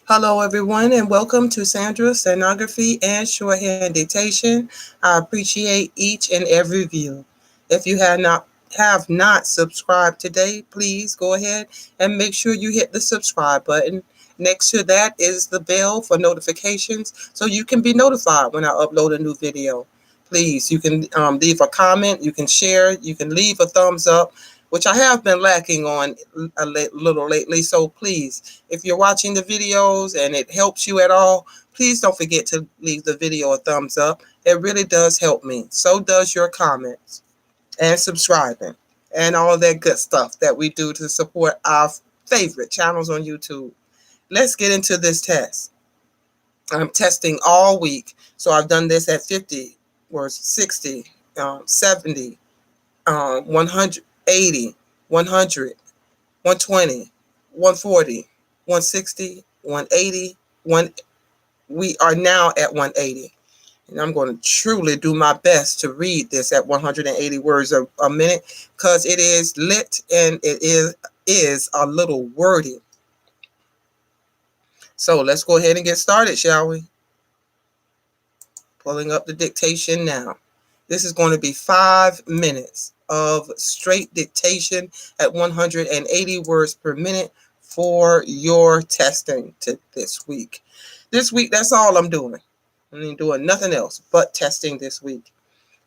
Hello, everyone, and welcome to Sandra's Stenography and Shorthand Dictation. I appreciate each and every view. If you have not subscribed today, please go ahead and make sure you hit the subscribe button. Next to that is the bell for notifications, so you can be notified when I upload a new video. Please, you can leave a comment, you can share, you can leave a thumbs up, which I have been lacking on little lately. So please, if you're watching the videos and it helps you at all, please don't forget to leave the video a thumbs up. It really does help me. So does your comments and subscribing and all that good stuff that we do to support our favorite channels on YouTube. Let's get into this test. I'm testing all week. So I've done this at 50 or 60, 70, 180, 100, 120, 140, 160, 180, 1. We are now at 180. And I'm going to truly do my best to read this at 180 words a minute because it is lit and it is a little wordy. So let's go ahead and get started, shall we? Pulling up the dictation now. This is going to be 5 minutes of straight dictation at 180 words per minute for your testing this week. This week, that's all I'm doing. I'm doing nothing else but testing this week.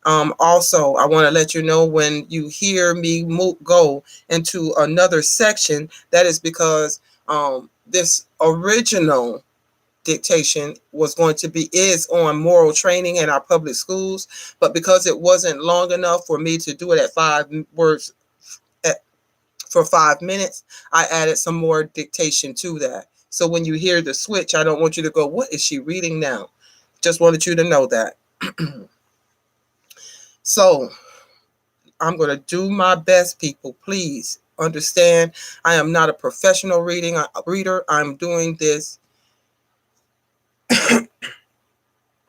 Also, I want to let you know when you hear me go into another section, that is because this original dictation is on moral training in our public schools, but because it wasn't long enough for me to do it at 5 words for 5 minutes, I added some more dictation to that. So when you hear the switch, I don't want you to go, what is she reading now? Just wanted you to know that. So I'm going to do my best, people. Please understand, I am not a professional reader. I'm doing this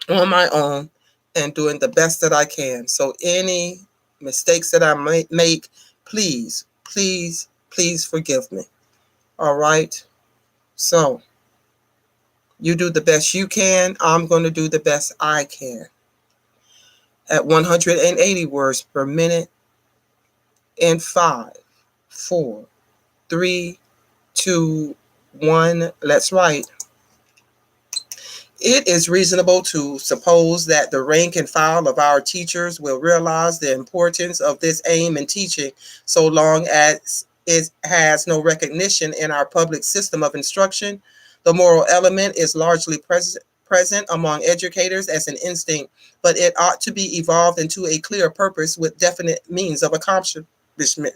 on my own and doing the best that I can. So any mistakes that I might make, please, please, please forgive me. All right? So you do the best you can. I'm going to do the best I can. At 180 words per minute in 5, 4, 3, 2, 1. Let's write. It is reasonable to suppose that the rank and file of our teachers will realize the importance of this aim in teaching so long as it has no recognition in our public system of instruction. The moral element is largely present among educators as an instinct, but it ought to be evolved into a clear purpose with definite means of accomplishment.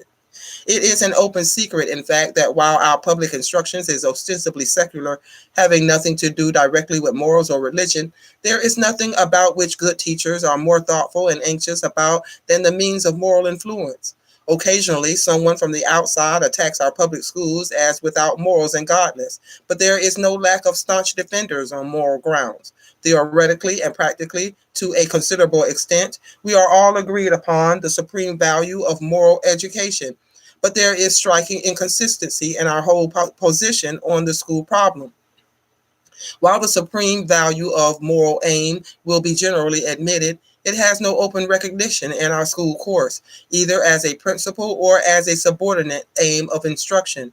It is an open secret, in fact, that while our public instructions is ostensibly secular, having nothing to do directly with morals or religion, there is nothing about which good teachers are more thoughtful and anxious about than the means of moral influence. Occasionally, someone from the outside attacks our public schools as without morals and godliness, but there is no lack of staunch defenders on moral grounds. Theoretically and practically, to a considerable extent, we are all agreed upon the supreme value of moral education, but there is striking inconsistency in our whole position on the school problem. While the supreme value of moral aim will be generally admitted, it has no open recognition in our school course, either as a principal or as a subordinate aim of instruction.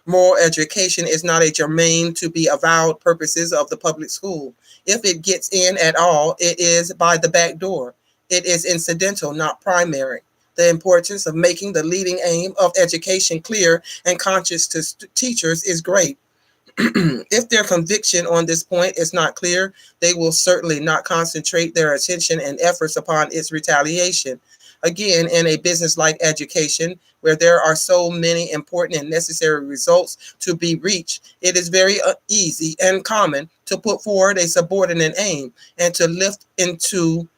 Moral education is not a germane to be avowed purposes of the public school. If it gets in at all, it is by the back door. It is incidental, not primary. The importance of making the leading aim of education clear and conscious to teachers is great. If their conviction on this point is not clear, they will certainly not concentrate their attention and efforts upon its retaliation. Again, in a business like education, where there are so many important and necessary results to be reached, it is very easy and common to put forward a subordinate aim and to lift into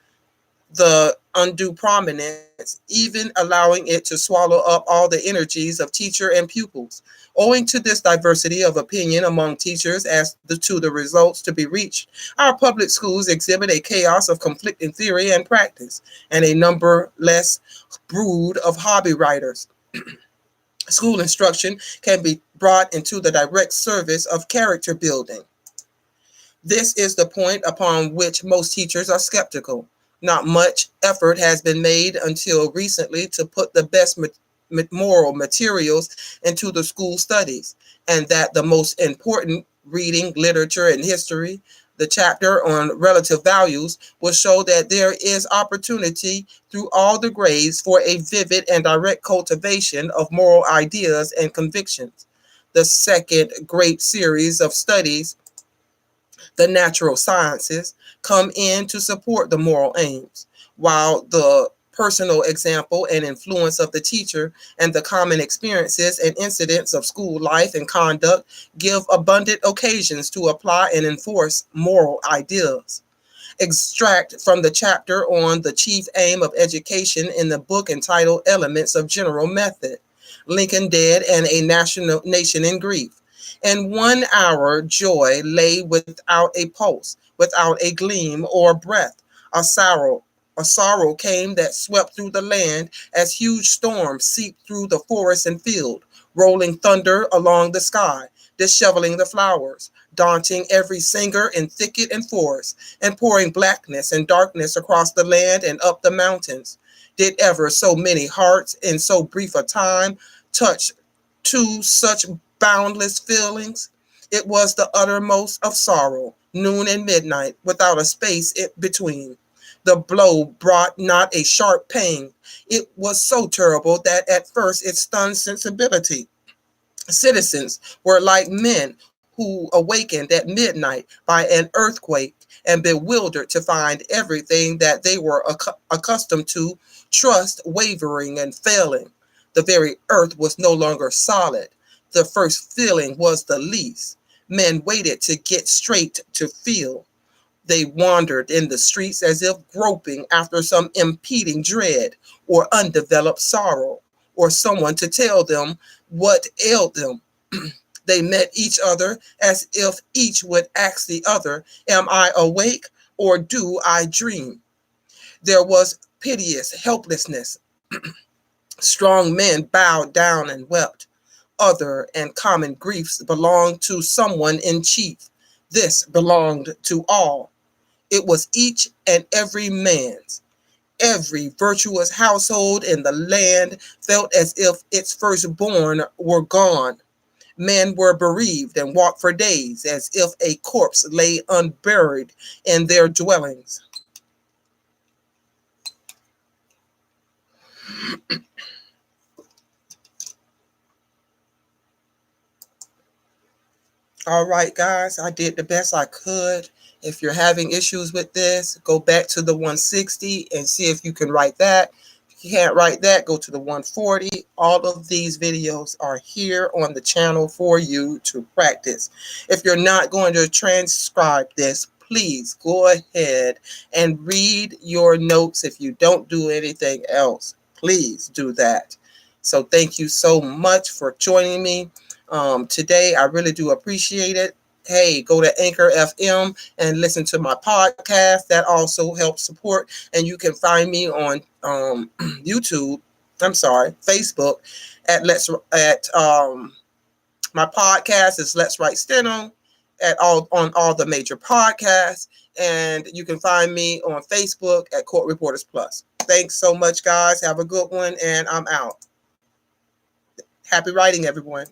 the undue prominence, even allowing it to swallow up all the energies of teacher and pupils. Owing to this diversity of opinion among teachers as to the results to be reached, our public schools exhibit a chaos of conflicting theory and practice, and a numberless brood of hobby writers. School instruction can be brought into the direct service of character building. This is the point upon which most teachers are skeptical. Not much effort has been made until recently to put the best moral materials into the school studies, and that the most important reading, literature, and history, the chapter on relative values, will show that there is opportunity through all the grades for a vivid and direct cultivation of moral ideas and convictions. The second great series of studies, the natural sciences, come in to support the moral aims, while the personal example and influence of the teacher and the common experiences and incidents of school life and conduct give abundant occasions to apply and enforce moral ideas. Extract from the chapter on the chief aim of education in the book entitled Elements of General Method, Lincoln Dead and a Nation in Grief. In 1 hour, joy lay without a pulse, without a gleam or breath. A sorrow, a sorrow came that swept through the land as huge storms seeped through the forest and field, rolling thunder along the sky, disheveling the flowers, daunting every singer in thicket and forest, and pouring blackness and darkness across the land and up the mountains. Did ever so many hearts in so brief a time touch to such boundless feelings? It was the uttermost of sorrow, noon and midnight, without a space between. The blow brought not a sharp pain. It was so terrible that at first it stunned sensibility. Citizens were like men who awakened at midnight by an earthquake and bewildered to find everything that they were accustomed to trust wavering and failing. The very earth was no longer solid. The first feeling was the least. Men waited to get straight to feel. They wandered in the streets as if groping after some impeding dread or undeveloped sorrow, or someone to tell them what ailed them. They met each other as if each would ask the other, am I awake or do I dream? There was piteous helplessness. Strong men bowed down and wept. Other and common griefs belonged to someone in chief. This belonged to all. It was each and every man's. Every virtuous household in the land felt as if its firstborn were gone. Men were bereaved and walked for days as if a corpse lay unburied in their dwellings. All right, guys, I did the best I could. If you're having issues with this, go back to the 160 and see if you can write that. If you can't write that, go to the 140. All of these videos are here on the channel for you to practice. If you're not going to transcribe this, please go ahead and read your notes. If you don't do anything else, please do that. So thank you so much for joining me today. I really do appreciate it. Hey, go to Anchor FM and listen to my podcast. That also helps support. And you can find me on YouTube. I'm sorry, Facebook at my podcast is Let's Write Steno on all the major podcasts. And you can find me on Facebook at Court Reporters Plus. Thanks so much, guys. Have a good one, and I'm out. Happy writing, everyone.